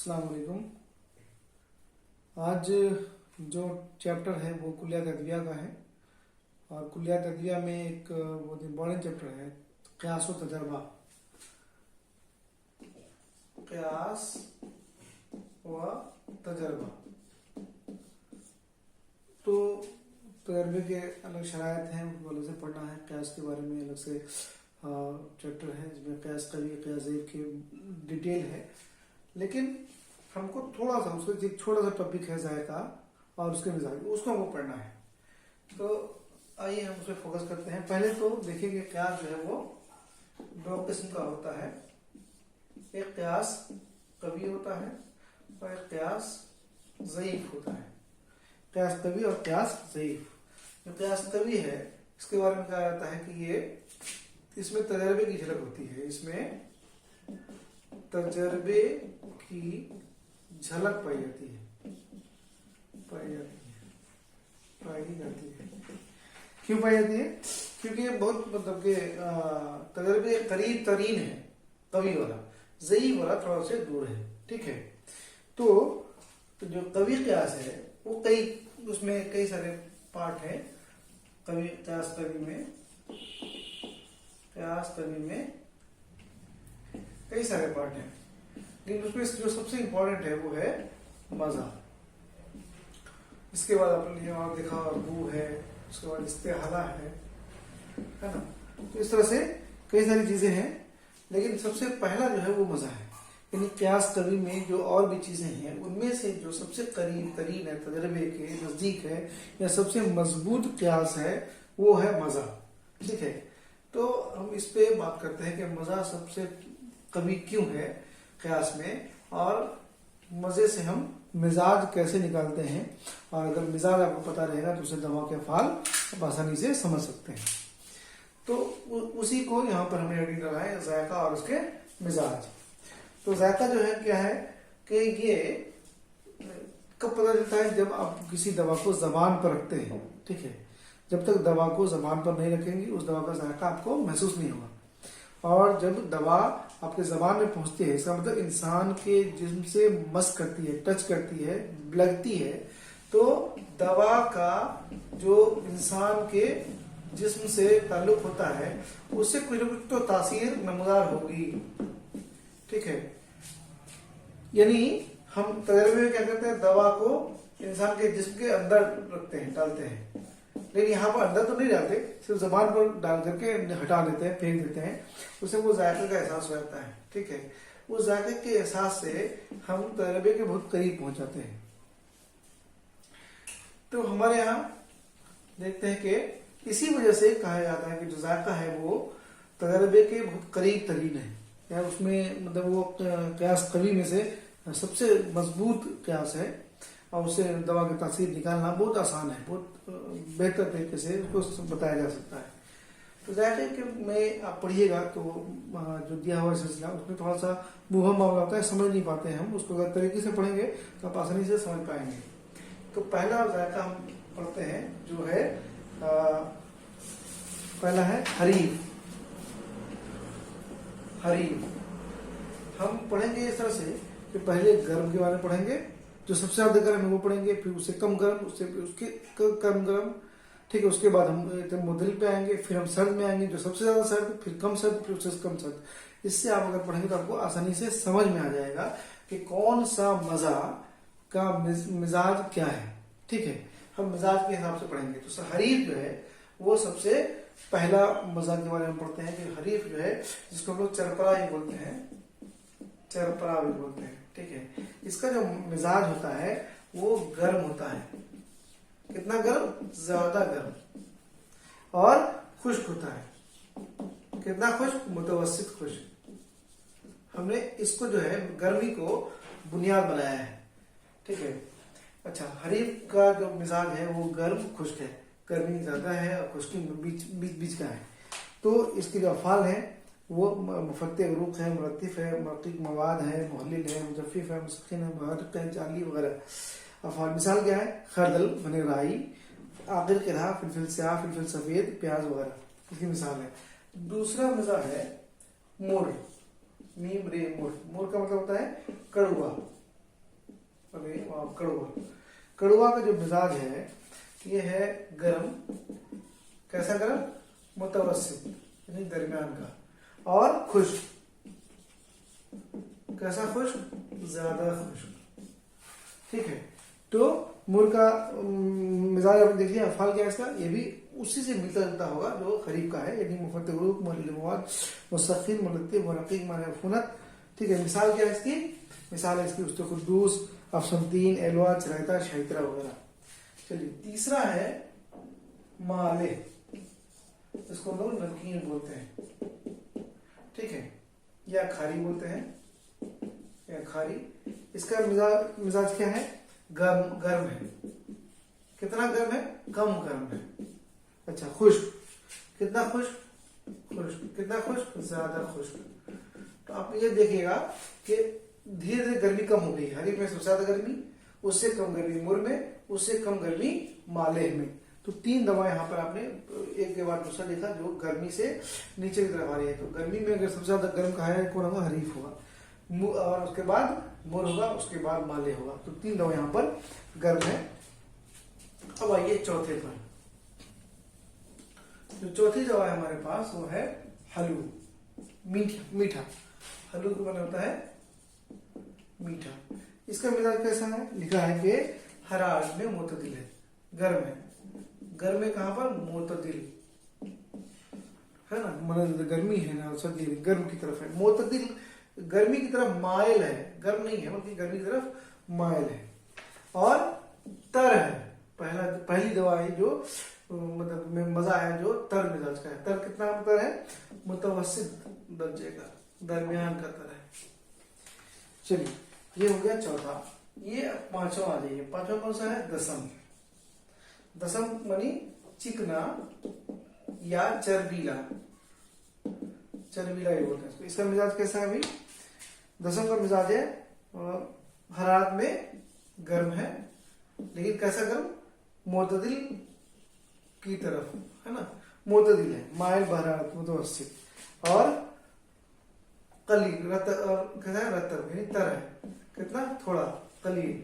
अस्सलाम वालेकुम। आज जो चैप्टर है वो कुलियात अदविया का है और कुलियात अदविया में एक बहुत इम्पोर्टेंट चैप्टर है क़ियास व तजर्बा। क़ियास व तजर्बा तो तजर्बे के अलग शरायत हैं, उनको अलग से पढ़ना है। क़ियास के बारे में अलग से चैप्टर है जिसमें क़ियास कवी क़ियास ज़ईफ़ की डिटेल है, लेकिन हमको थोड़ा सा उसका एक छोटा सा टॉपिक है ज़ायका और उसके मिजाज, उसको हमको पढ़ना है। तो आइए हम उस पर फोकस करते हैं। पहले तो देखिए कि क़ियास जो है वो दो किस्म का होता है। एक क़ियास कवी होता है और एक क़ियास ज़ईफ़ होता है। क़ियास कवी और क़ियास ज़ईफ़। जो क़ियास कवी है इसके बारे में कहा जाता है कि ये इसमें तजर्बे की झलक होती है, इसमें तजर्बे की झलक पाई जाती है। क्यों पाई जाती है? क्योंकि ये बहुत मतलब के तजर्बे करीब तरीन है कवि वाला, ज़ईफ़ वाला थोड़ा से दूर है। ठीक है, तो जो कवि क़ियास है वो उसमें कई सारे पार्ट है। क़ियास कवी में कई सारे पार्ट हैं, लेकिन उसमें जो सबसे इम्पोर्टेंट है वो है मज़ा। इसके बाद आपने यहाँ देखा बू है, उसके बाद इस्तेहाला है ना। तो इस तरह से कई सारी चीजें हैं, लेकिन सबसे पहला जो है वो मज़ा है। यानी क़ियास कवी में जो और भी चीजें हैं उनमें से जो सबसे करीब तरीन है, तजर्बे के नजदीक है या सबसे मजबूत क़ियास है वो है मज़ा। ठीक है, तो हम इस पे बात करते हैं कि मज़ा सबसे कभी क्यों है क़ियास में, और मज़े से हम मिजाज कैसे निकालते हैं, और अगर मिजाज आपको पता रहेगा तो उसे दवा के अफ़आल आप आसानी से समझ सकते हैं। तो उसी को यहाँ पर हमने एडिट डाला है, ज़ायका और उसके मिजाज। तो ज़ायका जो है क्या है कि ये कब पता चलता है? जब आप किसी दवा को ज़बान पर रखते हैं। ठीक है, जब तक दवा को ज़बान पर नहीं रखेंगे उस दवा का ज़ायका आपको महसूस नहीं होगा। और जब दवा आपके ज़बान में पहुंचती है, इसका मतलब इंसान के जिस्म से मस करती है, टच करती है, लगती है, तो दवा का जो इंसान के जिस्म से ताल्लुक होता है उससे कुछ न कुछ तो तासीर नमदार होगी। ठीक है, यानी हम तजर्बे में क्या करते हैं, दवा को इंसान के जिस्म के अंदर रखते हैं, डालते हैं, लेकिन यहाँ पर अंदर तो नहीं डालते, सिर्फ जबान पर डाल करके हटा देते हैं, फेंक देते हैं, उससे वो जायके का एहसास हो जाता है। ठीक है, उस जायके के एहसास से हम तजर्बे के बहुत करीब पहुंच जाते हैं। तो हमारे यहाँ देखते हैं कि इसी वजह से कहा जाता है कि जो जायका है वो तजर्बे के बहुत करीब तरीन है, या उसमें मतलब वो क़ियास कवी में से सबसे मजबूत क़ियास है, और उससे दवा की तासीर निकालना बहुत आसान है, बहुत बेहतर तरीके से उसको बताया जा सकता है। तो जायके के में आप पढ़िएगा तो जो दिया हुआ सिलसिला उसमें थोड़ा सा मुबहम मामला होता है, समझ नहीं पाते हैं हम उसको। अगर तरीके से पढ़ेंगे तो आप आसानी से समझ पाएंगे। तो पहला जायका हम पढ़ते हैं जो है पहला है हरीफ। हम पढ़ेंगे इस तरह से कि पहले गर्म के बारे में पढ़ेंगे, जो सबसे ज्यादा गर्म है वो पढ़ेंगे, फिर उससे कम गर्म, उससे उसके कम गर्म। ठीक है, उसके बाद हम मुदल पे आएंगे, फिर हम सर्द में आएंगे, जो सबसे ज्यादा सर्द, फिर कम सर्द, फिर उससे कम सर्द। इससे आप अगर पढ़ेंगे तो आपको आसानी से समझ में आ जाएगा कि कौन सा मज़ा का मिजाज क्या है। ठीक है, हम मिजाज के हिसाब से पढ़ेंगे। तो हरीफ जो है वो सबसे पहला मज़ा के बारे में पढ़ते हैं कि हरीफ जो है, जिसको हम लोग चरपरा भी बोलते हैं, ठीक है, इसका जो मिजाज होता है वो गर्म होता है। कितना गर्म? ज्यादा गर्म। और खुश्क होता है। कितना खुश्क? मुतवस्सित खुश्क। हमने इसको जो है गर्मी को बुनियाद बनाया है। ठीक है, अच्छा, हरीफ का जो मिजाज है वो गर्म खुश्क है, गर्मी ज्यादा है और खुश्की बीच का है। तो इसके जो अफ़ाल है वो मुफ़त्ते रुख है, मुरत्तिफ है, मरक़ीक़ मवाद है, मुहल्लिल है, मुजफ़्फ़िफ़ है, मुसख़्ख़िन है, मुहर्रिक़ है, जाली वगैरह। अफ़ाल मिसाल क्या है? खरदल, बने राई, आखिर के रहा, फिलफिल स्याह, फिलफिल सफ़ेद, प्याज वगैरह, इसकी मिसाल है। दूसरा मज़ा है मुर, मीम रे मुर। मुर का मतलब होता है कड़वा। कड़वा। कड़वा का जो मिजाज है ये है गर्म, कैसा गर्म, मुतवस्सित यानी दरमियान का, और खुश्क, कैसा खुश्क, ज्यादा खुश्क। ठीक है, तो मुर का मिजाज आपने देख लिया। अफाल क्या है इसका, ये भी उसी से मिलता जुलता होगा जो खरीफ का है, यानी मुफत्तिहुरुक, मुअल्लिमुआत, मुस्तखिल, मुलत्तिफ, मुरक्किक, मानफुनत। ठीक है, मिसाल क्या है इसकी, मिसाल है इसकी उस्ते खुद्दूस, अफसंतीन, एलवाज, रायता, शैतरा वगैरह। चलिए, तीसरा है माले, इसको हम लोग नमकीन बोलते हैं। ठीक है, या खारी बोलते हैं, या खारी। इसका मिजाज क्या है, गर्म है। कितना गर्म है, कम गर्म है। अच्छा, खुश्क, कितना खुश्क, कितना खुश्क, ज्यादा खुश्क। तो आप ये देखिएगा कि धीरे धीरे गर्मी कम हो गई। खरीफ में सबसे ज्यादा गर्मी, उससे कम गर्मी मुर में, उससे कम गर्मी माले में। तो 3 दवा यहाँ पर आपने एक के बाद दूसरा देखा जो गर्मी से नीचे की तरफ आ रही है। तो गर्मी में अगर सबसे ज्यादा गर्म कहा है कौन होगा, हरीफ होगा, और उसके बाद मुर होगा, उसके बाद माले होगा। तो 3 दवा यहाँ पर गर्म है। अब आइए चौथे पर। जो चौथी दवा है हमारे पास वो है हलू, मीठा। हलू का मतलब होता है मीठा। इसका मिजाज कैसा है, लिखा है कि हरारत में मोतदिल है, गर्म है। गर्म है कहां पर, मोतदिल है ना, मतलब गर्मी है ना, सर्दी गर्म की तरफ है। मोतदिल गर्मी की तरफ मायल है, गर्म नहीं है बल्कि गर्मी की तरफ मायल है। और तर है, पहली दवा है जो मतलब में मजा आया जो तर मिजाज का है। तर कितना तर है, मुतवस्सित दर्जे का, दरमियान का तर है। चलिए, ये हो गया चौथा। ये पांचवा आ जाइए। पांचवा कौन सा है, दसम। दसम मानी चिकना या चर्बीला, चर्बीला ये बोलते हैं। इसका मिजाज कैसा है भाई, दसम का मिजाज है हरारत में गर्म है, लेकिन कैसा गर्म, मोतदिल की तरफ है ना, मोतदिल है, माइल बहरारत, मुतवस्सित। और कलील कैसा है, रतब यानी तर है, कितना, थोड़ा, कलील।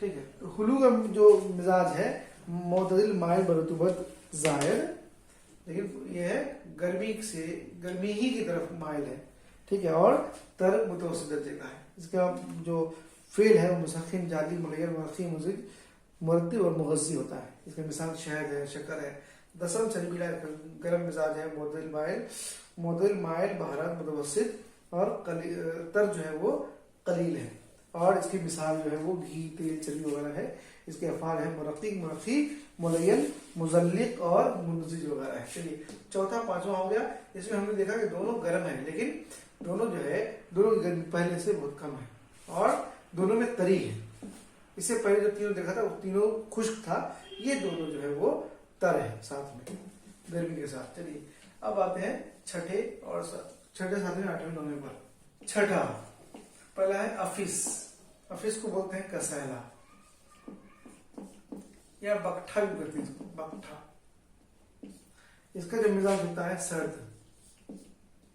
ठीक है, तो हुलू का जो मिजाज है मोतदिल, माइल बरतुबत, जाहिर, लेकिन यह है गर्मी ही की तरफ माइल है। ठीक है, और तर मुतवस्सित दर्जे का है। इसका जो फेल है वो मुसखिन, जाली, मुगय्यर, मरखी, मुजिद, मुरत्तिब और मुगज़्ज़ी होता है। इसके मिसाल शहद है, शक्कर है। दसम चर्बीला गर्म मिजाज है, मोतदिल, माइल, बहरात, मुतवस्सित, और तर जो है वो कलील है। और इसकी मिसाल जो है वो घी, तेल, चर्बी वगैरह है। इसके अफाल है मुरक्किक, मुरक्खी, मुलय्यन, मुज़ल्लिक और मुनज़िज वगैरह है। चलिए, चौथा पांचवा हो गया। इसमें हमने देखा कि दोनों गर्म है, लेकिन दोनों जो है दोनों की गर्मी पहले से बहुत कम है, और दोनों में तरी है। इससे पहले जो तीनों देखा था वो तीनों खुश्क था, ये दोनों जो है वो तर है साथ में, गर्मी के साथ। चलिए, अब आते हैं छठे, सातवें, 8वें, 9वें पर। छठा पहला है अफिस। अफिस को बोलते हैं कसैला या बकठा भी कहते हैं इसको, बकठा। इसका जो मिजाज होता है सर्द,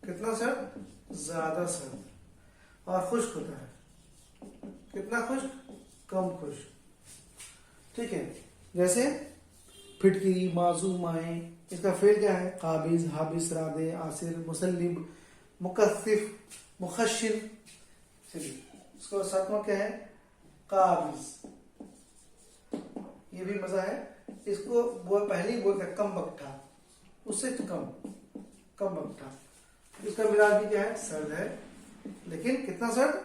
कितना सर्द, ज्यादा सर्द, और खुश्क होता है, कितना खुश्क, कम खुश्क। ठीक है, जैसे फिटकिरी, माजू, माए। इसका फेल क्या है, काबिज, हाबिस, रादे, आसिर, मुसल्लिब, मुकस्सिफ, मुखशिर। चलिए, इसका सातवां क्या है, काबिज। ये भी मजा है। इसको पहले ही बोलते हैं कम बकठा, उससे कम बकठा। इसका मिजाज भी क्या है, सर्द है, लेकिन कितना सर्द,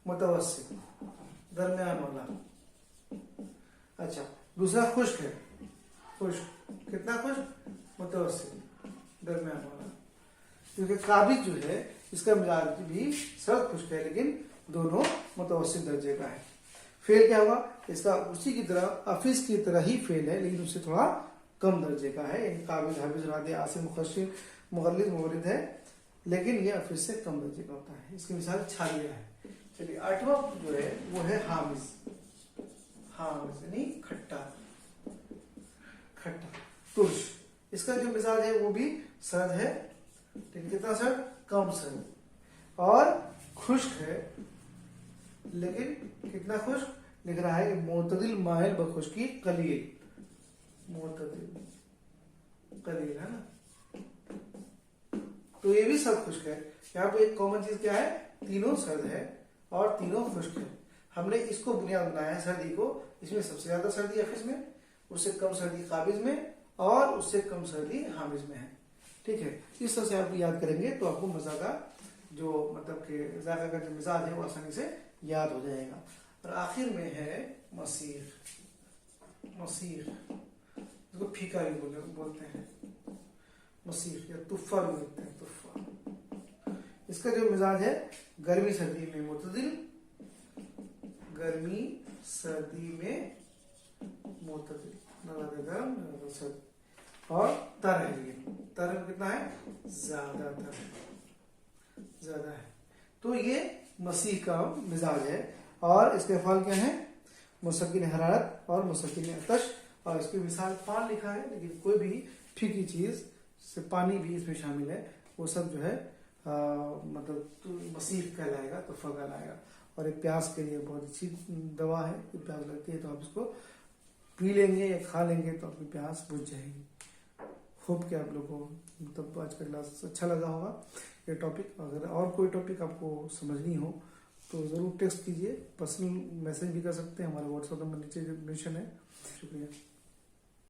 मुतवस्सित, दरमियान वाला। अच्छा, दूसरा खुश्क है, खुश्क, कितना खुश्क, मुतवस्सित, दरमियान वाला। क्योंकि काबिज जो है इसका मिजाज भी सर्द खुश्क है, लेकिन दोनों मुतवस्सित दर्जे का है। फेल क्या हुआ, इसका उसी की तरह, अफिस की तरह ही फेल है, लेकिन उससे थोड़ा कम दर्जे का है। यानी काबिज, हाबिज, रादे, आसिर, मुखशिर, मुगल्लिद, मुवरिद है, लेकिन ये अफिस से कम दर्जे का होता है। इसकी मिसाल छालिया है। चलिए, 8वां जो है वो है हामिज। हामिज यानी खट्टा, तुर्श। इसका जो मिजाज है वो भी सर्द है, लेकिन कितना सर्द, कम सर्द, और खुश्क है, लेकिन कितना खुश्क लिख रहा है कि मोतदिल माइल बखुश्की कलील, मोतदिल कलील है ना। तो ये भी सब खुश्क है। यहाँ पे एक कॉमन चीज क्या है, तीनों सर्द है और तीनों खुश्क है। हमने इसको बुनियाद बनाया है सर्दी को, इसमें सबसे ज्यादा सर्दी हफिज में, उससे कम सर्दी काबिज में और उससे कम सर्दी हामिज में है। ठीक है, इस तरह से आप याद करेंगे तो आपको मजा का जो मतलब कि जायका का जो मिजाज है वो आसानी से याद हो जाएगा। और आखिर में है मसीर, मसीर इसको फीका भी बोलते हैं, मसीर या तुफ़ा भी बोलते हैं, तुफ़ा। इसका जो मिजाज है गर्मी सर्दी में मुतदिल, गर्मी सर्दी में मुतदिल, गर्म सर्द, और तर है ये, तर में कितना है, ज्यादा तर है, ज्यादा है। तो ये मसीह का मिजाज है। और इसके अफ़ाल क्या है, मुसक्किन हरारत और मुसक्किन अतश, और इसकी मिसाल पान लिखा है, लेकिन कोई भी फीकी चीज से पानी भी इसमें शामिल है, वो सब जो है मतलब तो मसीह कहलाएगा, तुफ़ा कहलाएगा। और एक प्यास के लिए बहुत अच्छी दवा है, प्यास लगती है तो आप इसको पी लेंगे या खा लेंगे तो आपकी प्यास बुझ जाएगी। होप कि आप लोगों को मतलब आज का क्लास अच्छा लगा होगा ये टॉपिक। अगर और कोई टॉपिक आपको समझनी हो तो ज़रूर टेक्स्ट कीजिए, पर्सनल मैसेज भी कर सकते हैं, हमारा व्हाट्सएप नंबर नीचे मेंशन है। शुक्रिया।